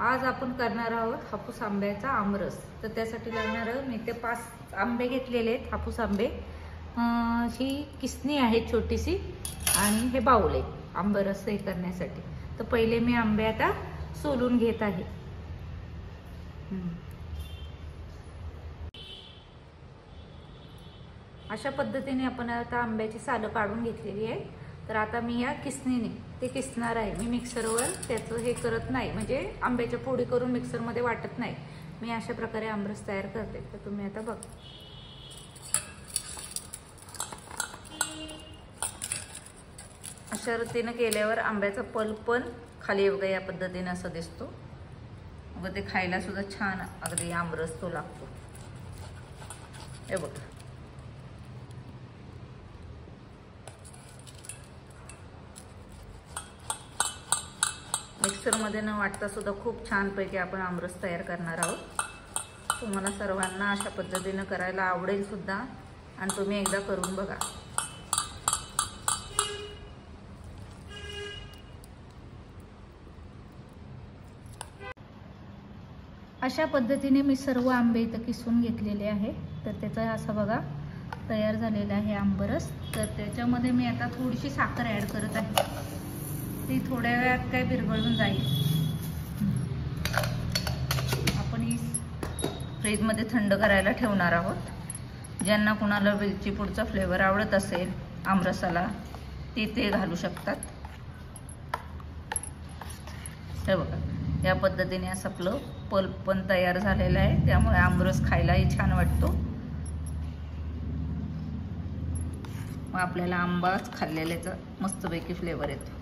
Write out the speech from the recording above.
आज आपण करणार आहोत हापूस आंब्याचा आमरस। तर त्यासाठी लागणार मी ते 5 आंबे घेतलेले आहेत, हापूस आंबे। ही किसणी आहे छोटीशी आणि हे बाउल आहे आंबरस हे करण्यासाठी। तर पहिले मी आंबे आता सोलून घेत आहे। अशा पद्धतीने आपण आता आंब्याची सालं काढून घेतलेली आहे। तर आता मी या किसणीने ते किसणार आहे। मी मिक्सरवर त्याचं हे करत नाही, म्हणजे आंब्याच्या फोडी करून मिक्सरमध्ये वाटत नाही। मी अशा प्रकारे आमरस तयार करते। तर तुम्ही आता बघा, अशा रीतीने केल्यावर आंब्याचा पल्प पण खाली बघा या पद्धतीने असं दिसतो व ते खायला सुद्धा छान अगदी आमरस तो लागतो। हे बघा, मिक्सरमध्ये न वाटता सुद्धा खूप छानपैकी आपण आमरस तयार करणार आहोत। तुम्हाला सर्वांना अशा पद्धतीने करायला आवडेल सुद्धा आणि तुम्ही एकदा करून बघा। अशा पद्धतीने मी सर्व आंबे इथं किसून घेतलेले आहे। तर त्याचा असा बघा तयार झालेला आहे आंबरस। तर त्याच्यामध्ये मी आता थोडीशी साखर ॲड करत आहे। ती थोड्या वेळात काय विरघळून जाईल। आपण ही फ्रीजमध्ये थंड करायला ठेवणार आहोत। ज्यांना कुणाला वेलची पूडचा फ्लेवर आवडत असेल आमरसाला ते घालू शकतात। हे बघा, या पद्धतीने असं आपलं पल्प पण तयार झालेला आहे, त्यामुळे आमरस खायलाही छान वाटतो। मग आपल्याला आंबाच खाल्लेल्याचा मस्तपैकी फ्लेवर येतो।